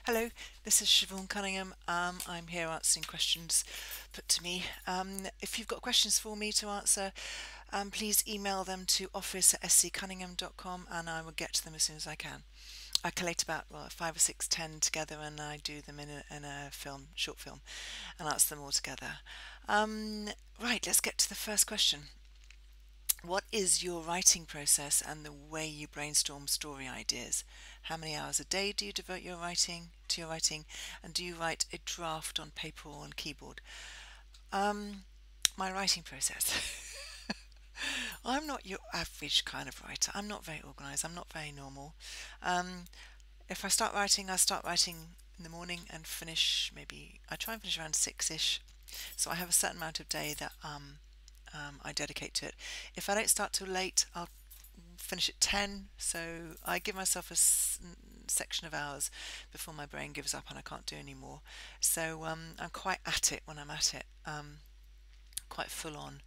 Hello, this is Siobhan Cunningham. I'm here answering questions put to me. If you've got questions for me to answer, please email them to office@scunningham.com and I will get to them as soon as I can. I collate about five or six, 10 together, and I do them in a short film, and answer them all together. Um, right, let's get to the first question. What is your writing process and the way you brainstorm story ideas? How many hours a day do you devote to your writing, and do you write a draft on paper or on keyboard? Um, my writing process. I'm not your average kind of writer. I'm not very organized. I'm not very normal. Um, if I start writing in the morning and finish maybe I try and finish around six-ish. So I have a certain amount of day that I dedicate to it. If I don't start till late, I'll finish at 10. So I give myself section of hours before my brain gives up and I can't do any more. So I'm quite at it when I'm at it, quite full on.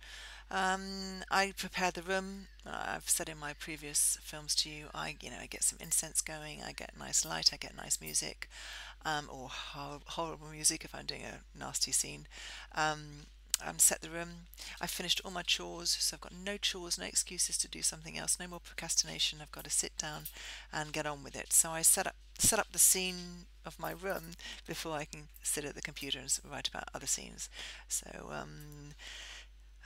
I prepare the room. I've said in my previous films to you, I get some incense going. I get nice light. I get nice music, or horrible music if I'm doing a nasty scene. Set the room. I've finished all my chores, so I've got no chores, no excuses to do something else, no more procrastination. I've got to sit down and get on with it. So I set up the scene of my room before I can sit at the computer and write about other scenes. So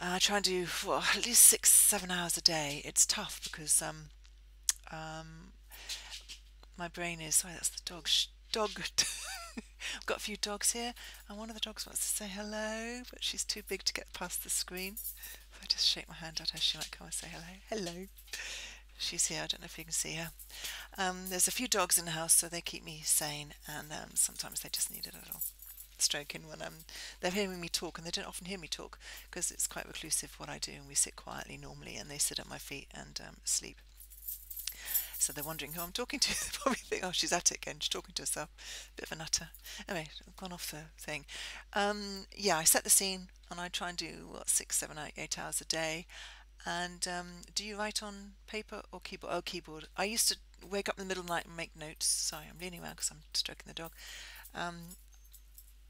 I try and do at least 6, 7 hours a day. It's tough because um, my brain is. Sorry, that's the dog. Dog. I've got a few dogs here, and one of the dogs wants to say hello, but she's too big to get past the screen. If I just shake my hand at her, she might come and say hello. Hello. She's here. I don't know if you can see her. There's a few dogs in the house, so they keep me sane, and sometimes they just need a little stroking when they're hearing me talk, and they don't often hear me talk because it's quite reclusive what I do, and we sit quietly normally, and they sit at my feet and sleep. So they're wondering who I'm talking to. They probably think, oh, she's at it again. She's talking to herself. Bit of a nutter. Anyway, I've gone off the thing. Yeah, I set the scene and I try and do, 6, 7, 8 hours a day. And do you write on paper or keyboard? Oh, keyboard. I used to wake up in the middle of the night and make notes. Sorry, I'm leaning around because I'm stroking the dog. Um,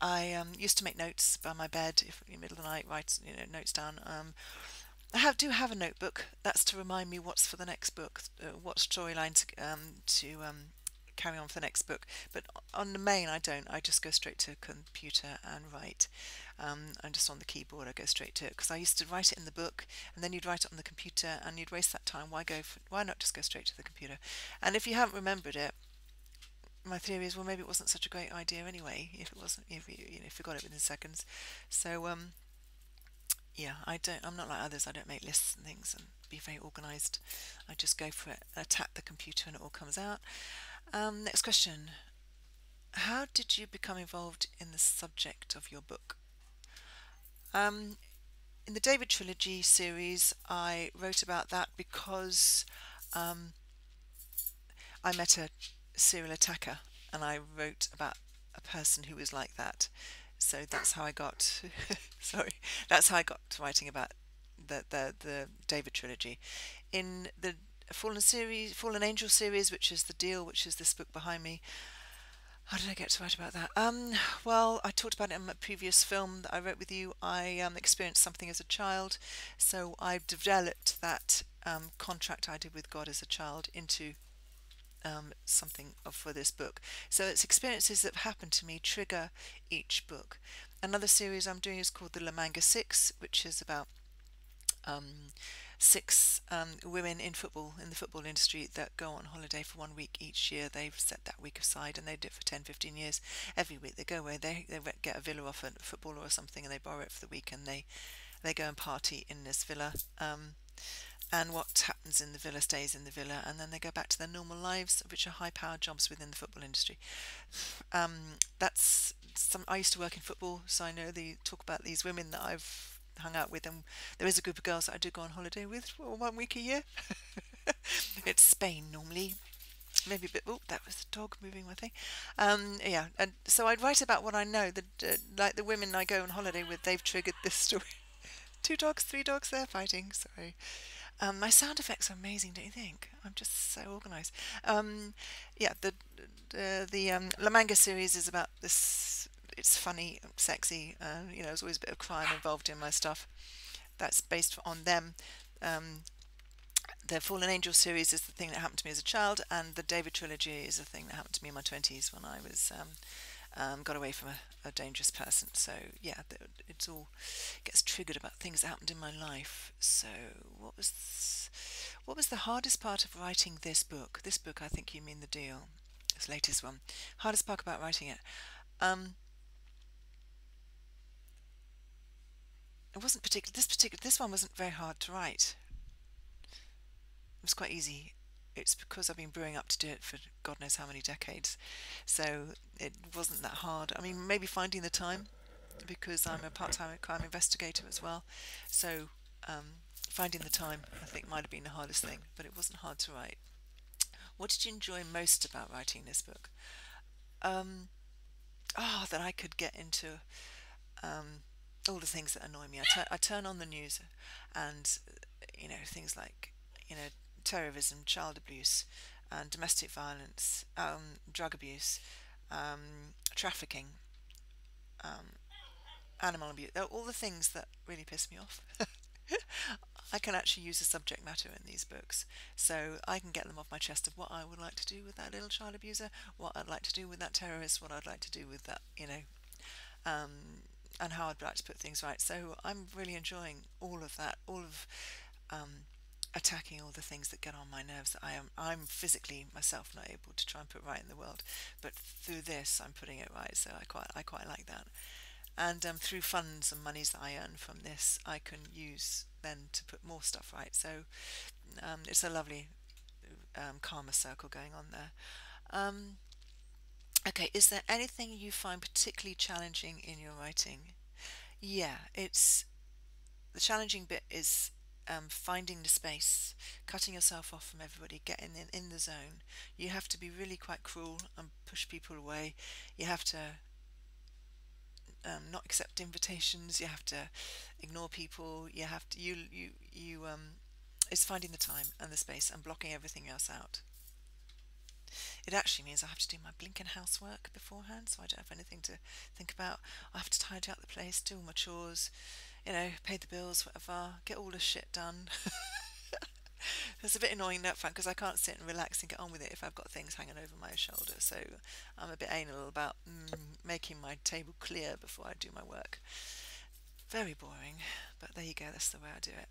I used to make notes by my bed if in the middle of the night, write notes down. Do have a notebook. That's to remind me what's for the next book, what storyline to carry on for the next book. But on the main, I don't. I just go straight to computer and write. And just on the keyboard, I go straight to it because I used to write it in the book, and then you'd write it on the computer, and you'd waste that time. Why not just go straight to the computer? And if you haven't remembered it, my theory is, well, maybe it wasn't such a great idea anyway. If it wasn't, if you forgot it within seconds. So yeah, I'm not like others. I don't make lists and things and be very organised. I just go for it, tap the computer, and it all comes out. Next question. How did you become involved in the subject of your book? Um, in the David Trilogy series, I wrote about that because um, I met a serial attacker and I wrote about a person who was like that. So that's how I got sorry, that's how I got to writing about the David trilogy. In the Fallen Angel series, which is the deal, which is this book behind me. How did I get to write about that? Well, I talked about it in my previous film that I wrote with you. I experienced something as a child, so I developed that contract I did with God as a child into something for this book. So it's experiences that have happened to me trigger each book. Another series I'm doing is called the La Manga Six, which is about six women in the football industry that go on holiday for 1 week each year. They've set that week aside and they do it for 10, 15 years. Every week they go away, they get a villa off a footballer or something, and they borrow it for the week, and they go and party in this villa. And what happens in the villa stays in the villa, and then they go back to their normal lives, which are high-powered jobs within the football industry. That's some. I used to work in football, so I know they talk about these women that I've hung out with, and there is a group of girls that I do go on holiday with for 1 week a year. It's Spain normally. Maybe a bit. Oh, that was the dog moving my thing. Yeah, and so I'd write about what I know. Like the women I go on holiday with, they've triggered this story. 2 dogs, 3 dogs, they're fighting. Sorry. My sound effects are amazing, don't you think? I'm just so organised. Um, yeah, the La Manga series is about this. It's funny, sexy. There's always a bit of crime involved in my stuff. That's based on them. Um, the Fallen Angel series is the thing that happened to me as a child, and the David Trilogy is the thing that happened to me in my 20s when I was got away from a dangerous person. So yeah, it's all gets triggered about things that happened in my life. So what was the hardest part of writing this book? This book, I think you mean the deal, this latest one. Hardest part about writing it. Um, it wasn't particular. This one wasn't very hard to write. It was quite easy. It's because I've been brewing up to do it for God knows how many decades. So it wasn't that hard. I mean, maybe finding the time because I'm a part-time crime investigator as well. So finding the time, I think, might have been the hardest thing, but it wasn't hard to write. What did you enjoy most about writing this book? Um, that I could get into um, all the things that annoy me. I turn on the news, and things like you know terrorism, child abuse, and domestic violence, drug abuse, trafficking, um, animal abuse. All the things that really piss me off. I can actually use the subject matter in these books, so I can get them off my chest of what I would like to do with that little child abuser, what I'd like to do with that terrorist, what I'd like to do with that, and how I'd like to put things right. So I'm really enjoying all of that, all of um, attacking all the things that get on my nerves that I'm physically myself not able to try and put right in the world, but through this I'm putting it right. So I quite like that. And through funds and monies that I earn from this, I can use then to put more stuff right. So it's a lovely karma circle going on there. Um, okay, is there anything you find particularly challenging in your writing? Yeah, it's the challenging bit is finding the space, cutting yourself off from everybody, getting in the zone. You have to be really quite cruel and push people away. You have to not accept invitations. You have to ignore people. You have to you it's finding the time and the space and blocking everything else out. It actually means I have to do my blinking housework beforehand, so I don't have anything to think about. I have to tidy up the place, do all my chores, pay the bills, whatever, get all the shit done. It's a bit annoying that fact because I can't sit and relax and get on with it if I've got things hanging over my shoulder. So I'm a bit anal about making my table clear before I do my work. Very boring, but there you go. That's the way I do it.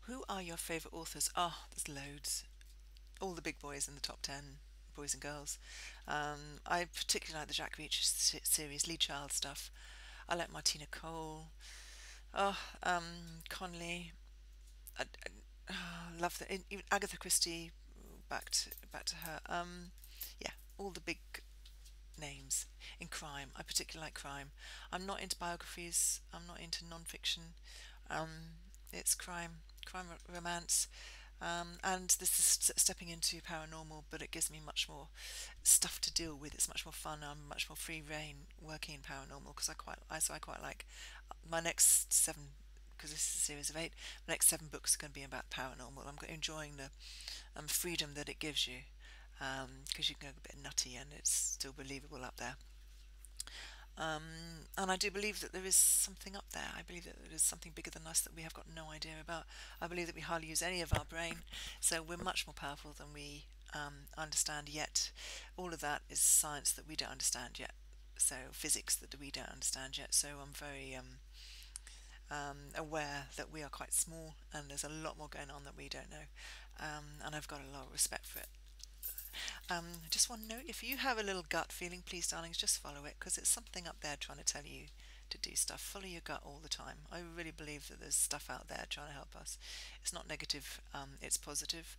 Who are your favourite authors? Oh, there's loads. All the big boys in the top 10, boys and girls. I particularly like the Jack Reacher series, Lee Child stuff. I like Martina Cole. Oh, Conley. Love that. Even Agatha Christie. Back to her. Yeah, all the big names in crime. I particularly like crime. I'm not into biographies. I'm not into non-fiction. It's crime romance. And this is stepping into paranormal, but it gives me much more stuff to deal with. It's much more fun. I'm much more free reign working in paranormal because I quite like my next seven, because this is a series of eight. My next seven books are going to be about paranormal. I'm enjoying the freedom that it gives you because you can go a bit nutty and it's still believable up there. And I do believe that there is something up there. I believe that there is something bigger than us that we have got no idea about. I believe that we hardly use any of our brain, so we're much more powerful than we understand yet. All of that is science that we don't understand yet, so physics that we don't understand yet. So I'm very aware that we are quite small and there's a lot more going on that we don't know, and I've got a lot of respect for it. Just one note, if you have a little gut feeling, please, darlings, just follow it because it's something up there trying to tell you to do stuff. Follow your gut all the time. I really believe that there's stuff out there trying to help us. It's not negative, it's positive.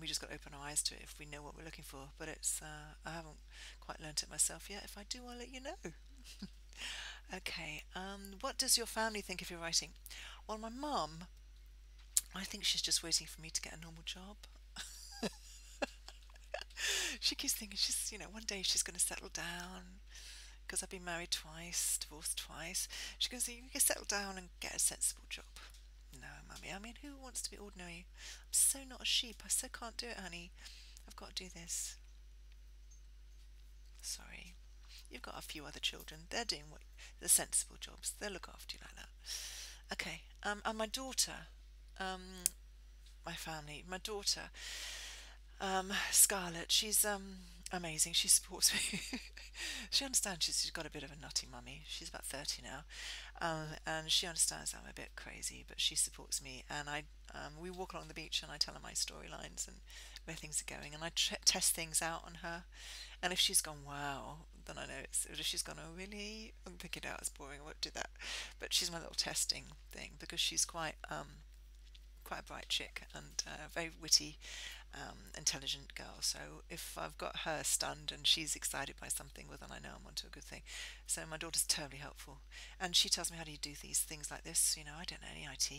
We just got to open our eyes to it if we know what we're looking for. But I haven't quite learnt it myself yet. If I do, I'll let you know. Okay, what does your family think of your writing? Well, my mum, I think she's just waiting for me to get a normal job. She keeps thinking one day she's going to settle down, because I've been married twice, divorced twice. She goes, you can settle down and get a sensible job. No, mummy, I mean, who wants to be ordinary? I'm so not a sheep. I so can't do it, honey. I've got to do this. Sorry. You've got a few other children. They're doing what the sensible jobs. They'll look after you like that. Okay. And my daughter, my family, my daughter, Scarlett, she's amazing. She supports me. She understands she's got a bit of a nutty mummy. She's about 30 now, and she understands I'm a bit crazy, but she supports me. And we walk along the beach, and I tell her my storylines and where things are going, and I test things out on her. And if she's gone, wow, then I know it's. If she's gone, oh really? I'm picking it out as boring. I won't do that. But she's my little testing thing because she's quite a bright chick and very witty, intelligent girl. So if I've got her stunned and she's excited by something, well, then I know I'm onto a good thing. So my daughter's terribly helpful, and she tells me how do you do these things like this. I don't know any IT.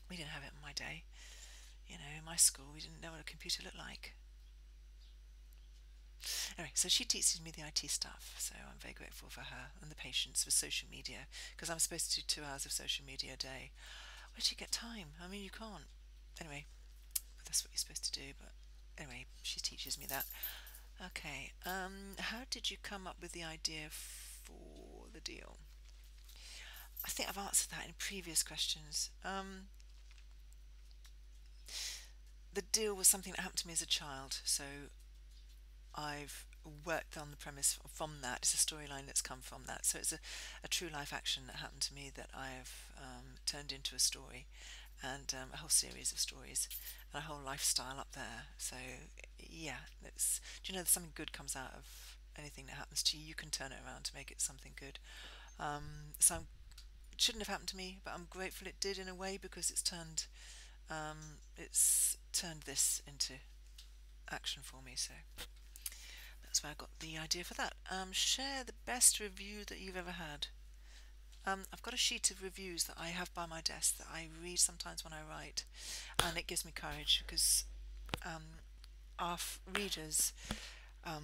We didn't have it in my day. In my school, we didn't know what a computer looked like. Anyway, so she teaches me the IT stuff, so I'm very grateful for her and the patience with social media, because I'm supposed to do 2 hours of social media a day. Where do you get time? I mean, you can't. Anyway, that's what you're supposed to do, but anyway, she teaches me that. Okay, how did you come up with the idea for the deal? I think I've answered that in previous questions. The deal was something that happened to me as a child, so I've worked on the premise from that. It's a storyline that's come from that. So it's a true life action that happened to me that I've turned into a story, and a whole series of stories, and a whole lifestyle up there. So yeah, do you know that something good comes out of anything that happens to you? You can turn it around to make it something good. So it shouldn't have happened to me, but I'm grateful it did in a way, because it's turned this into action for me. So that's where I got the idea for that. Share the best review that you've ever had. I've got a sheet of reviews that I have by my desk that I read sometimes when I write, and it gives me courage, because our readers are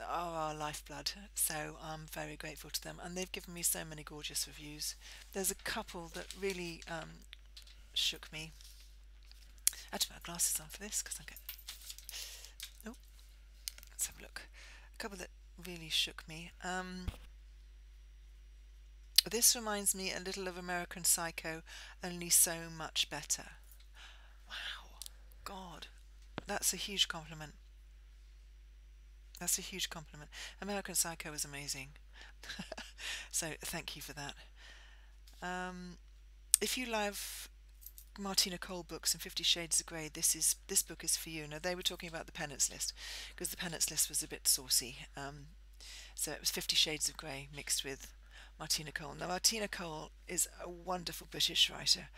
our lifeblood, so I'm very grateful to them, and they've given me so many gorgeous reviews. There's a couple that really shook me. I had to put my glasses on for this because I'm getting... Oh, let's have a look. A couple that really shook me. This reminds me a little of American Psycho, only so much better. Wow, God, that's a huge compliment. That's a huge compliment. American Psycho is amazing. So thank you for that. If you love Martina Cole books and 50 Shades of Grey, this book is for you. Now, they were talking about the Penance List, because the Penance List was a bit saucy. So it was 50 Shades of Grey mixed with Martina Cole. Now, Martina Cole is a wonderful British writer.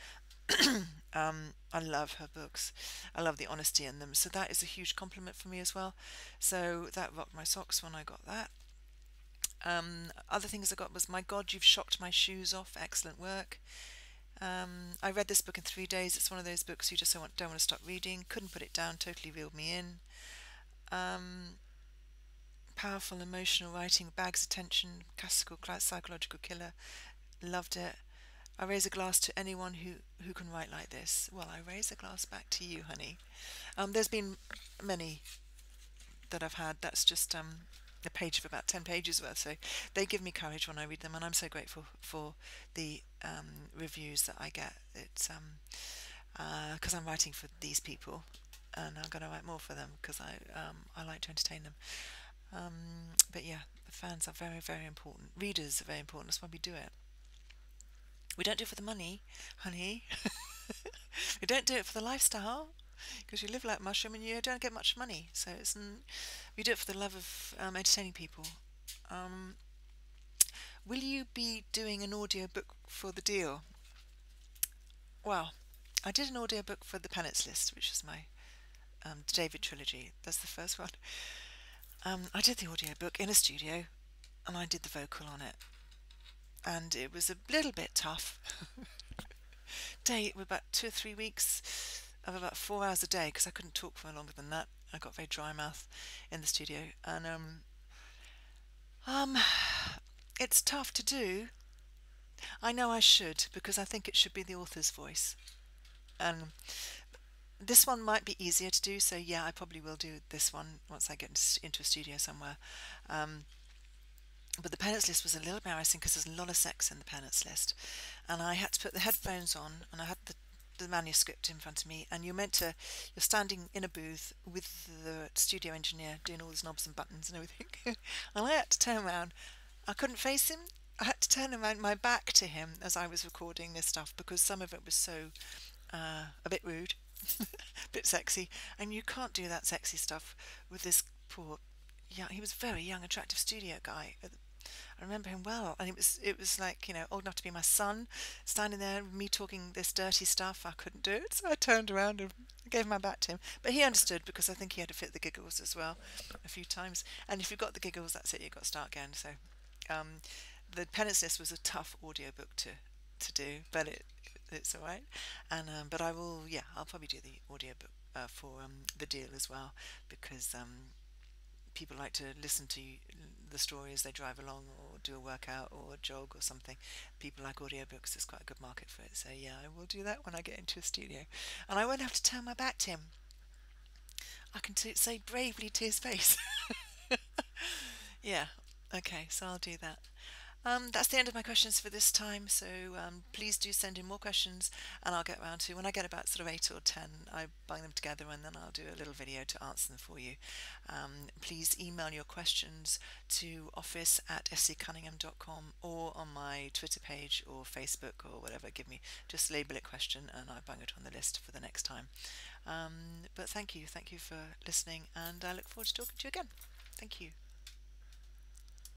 I love her books. I love the honesty in them. So that is a huge compliment for me as well. So that rocked my socks when I got that. Other things I got was, my God, you've shocked my shoes off. Excellent work. I read this book in 3 days. It's one of those books you just don't want to stop reading. Couldn't put it down. Totally reeled me in. Powerful emotional writing, bags attention, classical psychological killer. Loved it. I raise a glass to anyone who can write like this. Well, I raise a glass back to you, honey. There's been many that I've had. That's just a page of about 10 pages worth. So they give me courage when I read them, and I'm so grateful for the reviews that I get. It's because I'm writing for these people, and I'm going to write more for them, because I like to entertain them. But yeah, the fans are very, very important. Readers are very important. That's why we do it. We don't do it for the money, honey. We don't do it for the lifestyle, because you live like mushroom and you don't get much money. So we do it for the love of entertaining people. Will you be doing an audiobook for the deal? Well, I did an audiobook for the Penance List, which is my David Trilogy. That's the first one. I did the audiobook in a studio, and I did the vocal on it. And it was a little bit tough. With about 2 or 3 weeks of about 4 hours a day, because I couldn't talk for longer than that. I got very dry mouth in the studio, and It's tough to do. I know I should, because I think it should be the author's voice. And this one might be easier to do, so yeah, I probably will do this one once I get into a studio somewhere. Um, but the Penance List was a little embarrassing because there's a lot of sex in the Penance List, and I had to put the headphones on, and I had the manuscript in front of me, and you're standing in a booth with the studio engineer doing all these knobs and buttons and everything, and I had to turn around. I couldn't face him. I had to turn around my back to him as I was recording this stuff because some of it was so a bit rude, a bit sexy, and you can't do that sexy stuff with this poor. Yeah, he was a very young, attractive studio guy. I remember him well, and it was like, old enough to be my son, standing there, me talking this dirty stuff. I couldn't do it, so I turned around and gave my back to him. But he understood because I think he had to fit the giggles as well, a few times. And if you've got the giggles, that's it. You've got to start again. So, the Penance List was a tough audiobook to do, but it's all right. And but I'll probably do the audiobook for the deal as well, because people like to listen to the story as they drive along or do a workout or a jog or something. People like audiobooks. There's quite a good market for it. So yeah, I will do that when I get into a studio, and I won't have to turn my back to him. I can say bravely to his face. Yeah. Okay, so I'll do that. That's the end of my questions for this time, so please do send in more questions, and I'll get around to, when I get about sort of 8 or 10, I bang them together and then I'll do a little video to answer them for you. Please email your questions to office@scunningham.com or on my Twitter page or Facebook or whatever. Just label it question and I bang it on the list for the next time. But thank you for listening, and I look forward to talking to you again. Thank you.